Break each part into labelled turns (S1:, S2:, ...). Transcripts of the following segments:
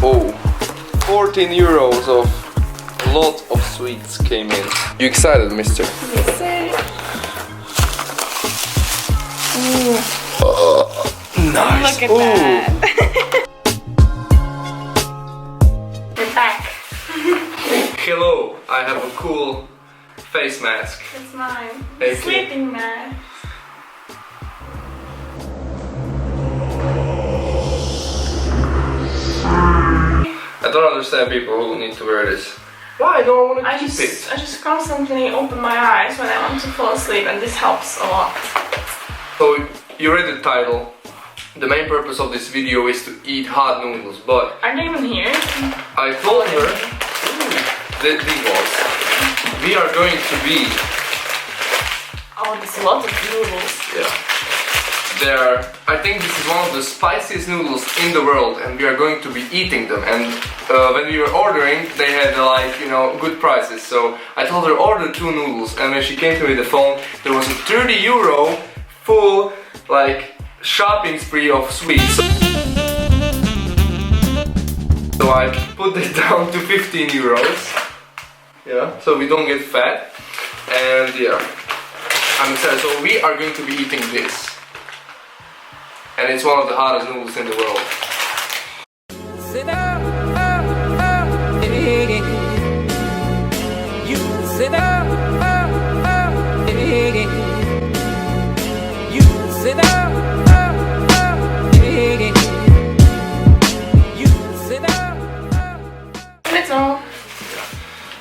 S1: Oh, 14 euros of a lot of sweets came in. You excited, mister?
S2: Yes, sir.
S1: Nice.
S2: Look at that. We're back.
S1: Hello, I have a cool face mask.
S2: It's mine.
S1: Thank you.
S2: Sleeping mask.
S1: I don't understand people who need to wear this. Why? I don't want to keep it.
S2: I just constantly open my eyes when I want to fall asleep, and this helps a lot.
S1: So, you read the title. The main purpose of this video is to eat hot noodles, but
S2: Are they even here?
S1: I told her that these ones. We are going to be.
S2: Oh, there's a lot of noodles.
S1: Yeah. I think this is one of the spiciest noodles in the world, and we are going to be eating them. And when we were ordering, they had like, you know, good prices. So I told her order 2 noodles, and when she came to me with the phone, there was a 30 euro full like shopping spree of sweets. So I put it down to 15 euros. Yeah, so we don't get fat. And yeah, I'm excited. So we are going to be eating this. And it's one of the hottest noodles in the world.
S3: Sit up, hey. You sit up, hey. You sit up, hey. You sit up.
S2: That's all.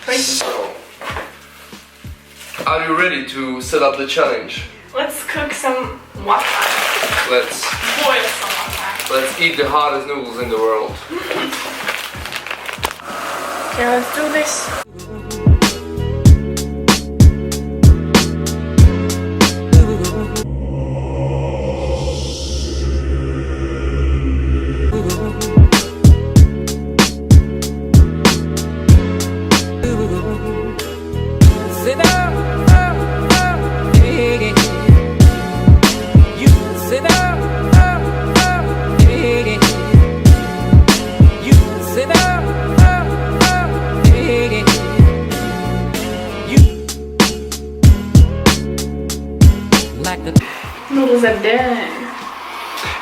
S1: So, are you ready to set up the challenge?
S2: Let's cook some waffle.
S1: Let's
S2: Boil some waffle.
S1: let's eat the hottest noodles in the world.
S2: Okay, let's do this.
S3: Sit up, hey. You sit up, hey. You sit up, hey. You like the
S2: Noodles are done.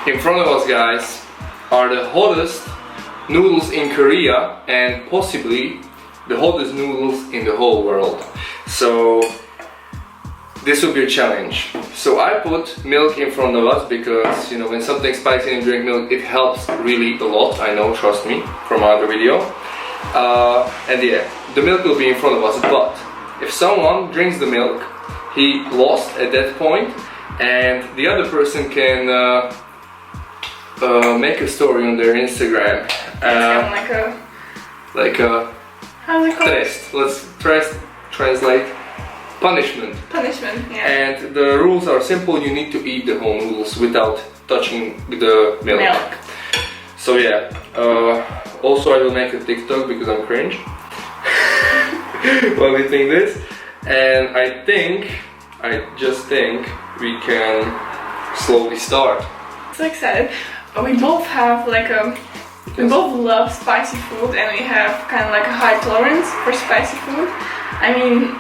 S1: In front of us, guys, are the hottest noodles in Korea and possibly the hottest noodles in the whole world. So this will be a challenge. So I put milk in front of us because, you know, when something's spicy and you drink milk, it helps really a lot. I know, trust me, from another video. And yeah, the milk will be in front of us, but if someone drinks the milk, he lost at that point, and the other person can make a story on their Instagram.
S2: It's kind of
S1: Like a
S2: how's it called?
S1: test. Let's translate punishment.
S2: Punishment, yeah.
S1: And the rules are simple. You need to eat the whole noodles without touching the milk. So yeah. Also, I will make a TikTok because I'm cringe while eating this. And I just think we can slowly start.
S2: So excited. We both have like we both love spicy food, and we have kind of like a high tolerance for spicy food. I mean,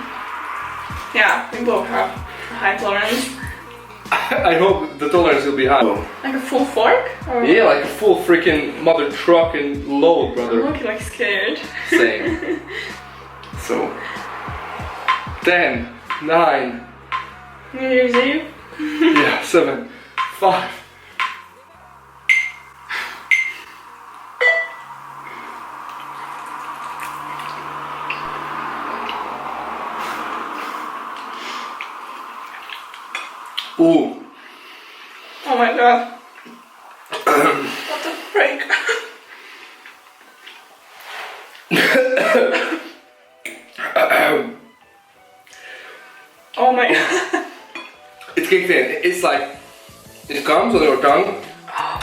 S2: yeah, we both have a high tolerance.
S1: I hope the tolerance will be high.
S2: Like a full fork? Or
S1: Yeah, like a full freaking mother truck and load,
S2: I'm
S1: brother.
S2: looking like scared.
S1: Same. So 10, 9,
S2: New Year's Eve.
S1: yeah, 7, 5. Ooh.
S2: Oh my god. What the frick? Oh my god.
S1: It kicks in. It's like it comes on your tongue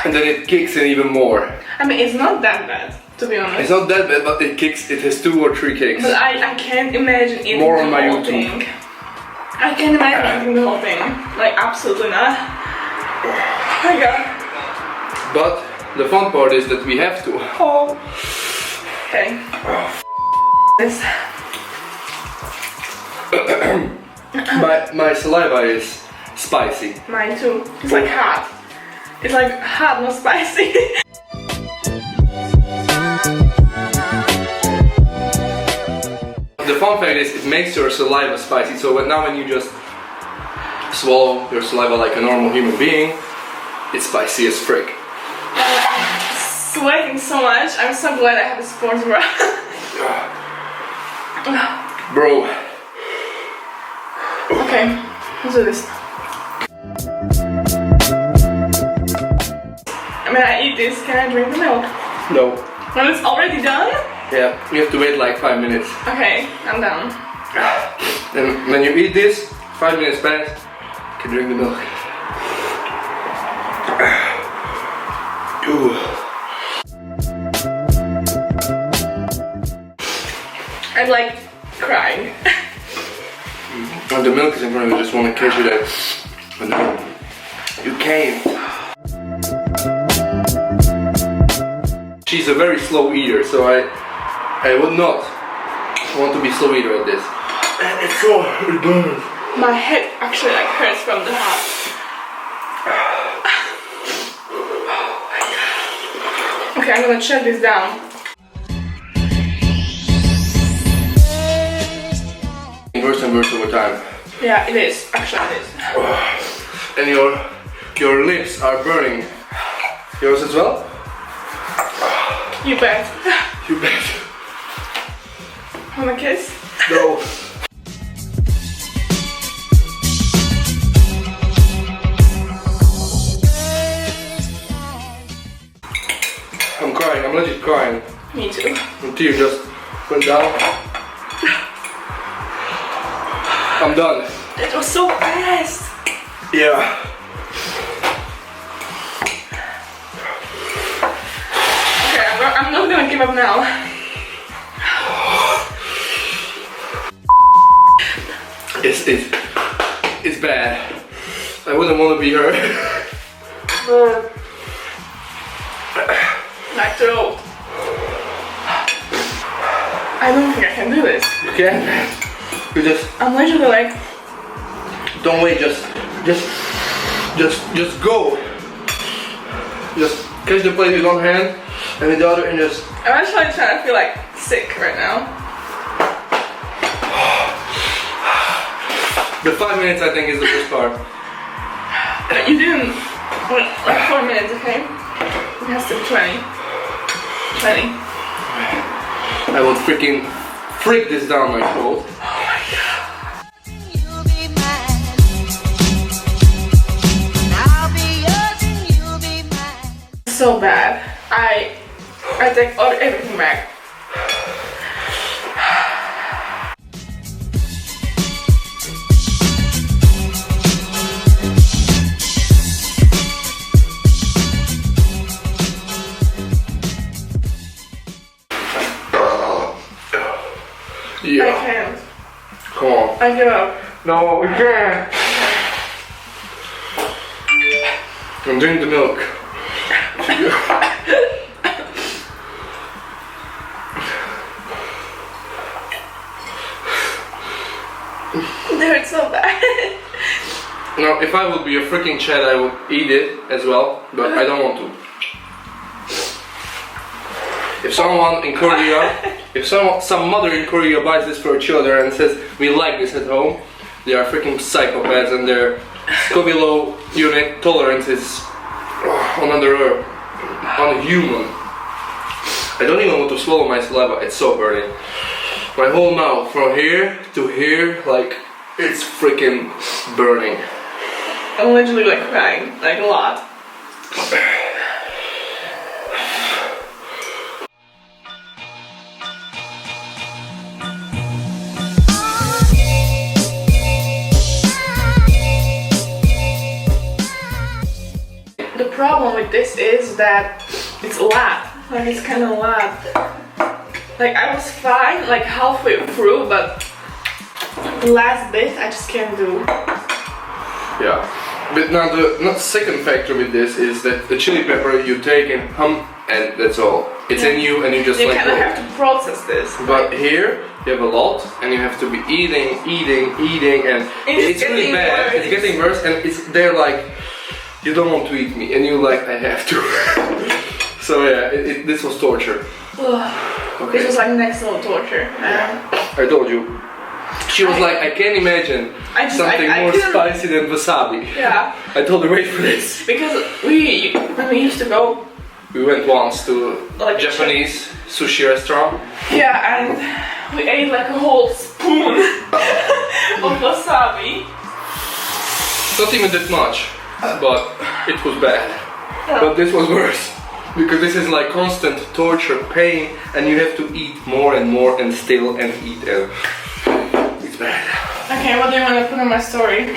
S1: and then it kicks in even more.
S2: I mean, it's not that bad, to be honest.
S1: It's not that bad, but it kicks. It has 2 or 3 kicks.
S2: But I can't imagine eating
S1: More
S2: the
S1: on my
S2: whole
S1: YouTube.
S2: thing. I can't imagine eating the whole thing. Like, absolutely not. Oh my god.
S1: But the fun part is that we have to. Oh.
S2: Okay. This.
S1: My saliva is spicy.
S2: Mine too. It's like hot. It's like hot, not spicy.
S1: The fun fact is it makes your saliva spicy, so now when you just swallow your saliva like a normal human being, it's spicy as frick.
S2: I'm sweating so much. I'm so glad I have a sports bra.
S1: Bro.
S2: Okay, let's do this. When I eat this, can I drink the milk?
S1: No.
S2: When it's already done?
S1: Yeah, you have to wait like 5 minutes.
S2: Okay, I'm done.
S1: And when you eat this, 5 minutes pass, you can drink the milk. Ooh.
S2: I'm like crying.
S1: And the milk is in front of you, I just want to catch you there. But no, you can't. She's a very slow eater, so I would not want to be slow eater at this. And it's so it burns.
S2: My head actually like hurts from the hot. Okay, I'm gonna shut this down.
S1: Worse and worse over time.
S2: Yeah, it is. Actually, it is.
S1: And your lips are burning. Yours as well?
S2: You bet.
S1: You bet.
S2: Want a kiss?
S1: No. I'm crying. I'm legit crying.
S2: Me too.
S1: The tear just went down. I'm done.
S2: It was so fast.
S1: Yeah.
S2: Okay, I'm not gonna give up now.
S1: It's bad. I wouldn't want to be her.
S2: My throat. I don't think I can do this.
S1: You can. You just
S2: I'm literally like.
S1: don't wait. Just go. Just catch the plate with one hand and with the other, and just.
S2: I'm actually trying to feel like sick right now.
S1: The 5 minutes I think is the best part.
S2: You didn't. Like 4 minutes, okay? It has to be 20. 20.
S1: I will freaking freak this down my throat.
S4: You'll be mine. I'll be yours and you'll be mine.
S2: So bad. I take everything back.
S1: Yeah.
S2: I can't.
S1: Come on.
S2: I give up.
S1: No, we can't. I'm drinking the milk.
S2: It hurts so bad.
S1: Now, if I would be a freaking Chad, I would eat it as well, but I don't want to. If someone in Korea, if some mother in Korea buys this for her children and says, we like this at home, they are freaking psychopaths and their Scoville unit tolerance is unhuman. I don't even want to swallow my saliva, it's so burning. My whole mouth, from here to here, like, it's freaking burning.
S2: I'm literally like crying, like a lot. The problem with this is that it's a lot. Like it's kind of a lot. Like I was fine, like halfway through, but the last bit I just can't do.
S1: Yeah, But now the second factor with this is that the chili pepper you take and and that's all. It's in you and you just
S2: You
S1: like
S2: kind of
S1: go.
S2: have to process this.
S1: But here you have a lot and you have to be eating and it's really
S2: getting
S1: bad.
S2: worse.
S1: It's getting worse and they're like, you don't want to eat me and you like, I have to. So yeah, this was torture. Okay.
S2: This was like next level torture.
S1: I told you. She was like, I can't imagine something more
S2: couldn't-
S1: spicy than wasabi.
S2: Yeah,
S1: I told her, wait for this.
S2: because when we used to go,
S1: We went once to
S2: Like a
S1: Japanese sushi restaurant.
S2: yeah, and we ate like a whole spoon of wasabi.
S1: Not even that much, but it was bad. But this was worse. Because this is like constant torture, pain, and you have to eat more and more and still and eat and it's bad.
S2: Okay, what do you want to put on my story?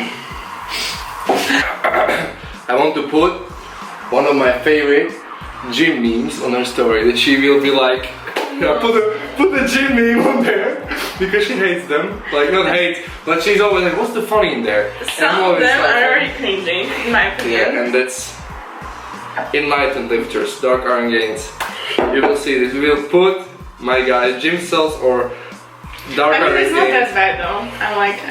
S1: I want to put one of my favorite gym memes on her story that she will be like, yeah, put the gym meme on there because she hates them. Like not hate, but she's always like, what's the funny in there?
S2: Some of them are very cringy, in my opinion.
S1: Yeah, and that's enlightened lifters, dark iron gains. You will see this. We will put my guys gym cells or dark
S2: I mean,
S1: iron
S2: it's not
S1: gains.
S2: that bad though.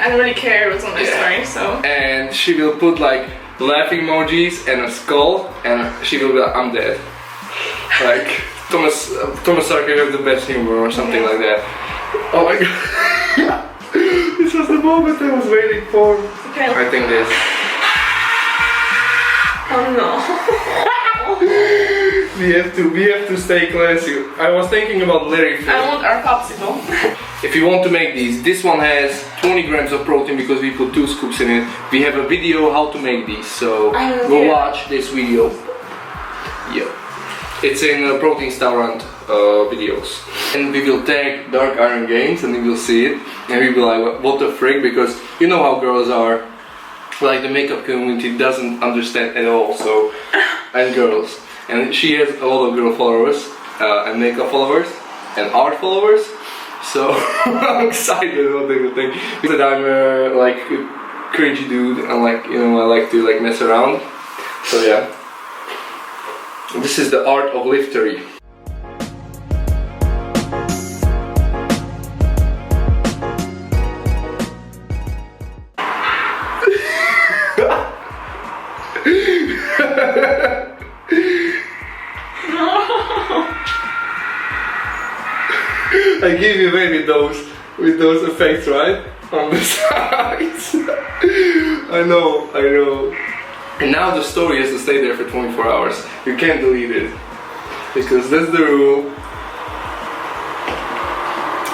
S2: I don't really care what's on my story, so.
S1: And she will put like laughing emojis and a skull, and she will be like, I'm dead. Like Thomas Sark, you have the best humor or something like that. Oh my god. This was the moment I was waiting for.
S2: Okay.
S1: I think this.
S2: Oh no.
S1: We have to stay classy. I was thinking about Larry food.
S2: I want our popsicle.
S1: If you want to make these, this one has 20 grams of protein because we put 2 scoops in it. We have a video how to make these, so go watch this video. Yeah, it's in Protein Restaurant videos. And we will tag Dark Iron Games and we will see it. And we will like, what the frick, because you know how girls are. Like the makeup community doesn't understand at all, so, and girls. And she has a lot of girl followers, and makeup followers, and art followers. So I'm excited what they will think. That I'm like a cringy dude, and like, you know, I like to like mess around. So yeah. This is the art of liftery. I give you away with those effects, right? On the sides. I know. And now the story has to stay there for 24 hours. You can't delete it. Because that's the rule.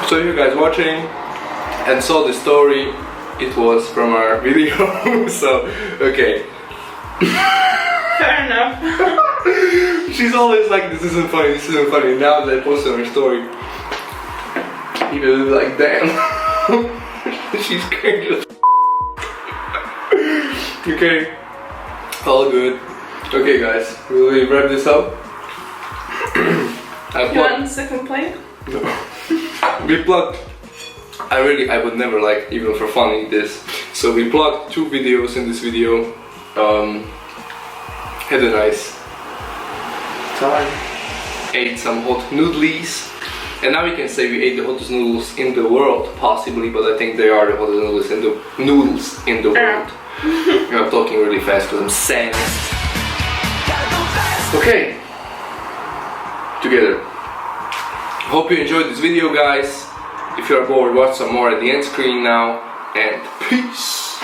S1: So if you guys watching and saw the story, it was from our video. So, okay.
S2: Fair enough.
S1: She's always like, this isn't funny, this isn't funny. Now that I posted on her story, people will be like, damn. She's cringe. Okay, all good. Okay guys, will we wrap this up?
S2: You want second plate?
S1: No. We plugged. I would never like, even for fun, eat this. So we plugged 2 videos in this video. Had a nice time. Ate some hot noodles. And now we can say we ate the hottest noodles in the world, possibly, but I think they are the hottest noodles in the world. I'm talking really fast because I'm sad. Okay. Together. Hope you enjoyed this video, guys. If you are bored, watch some more at the end screen now. And peace.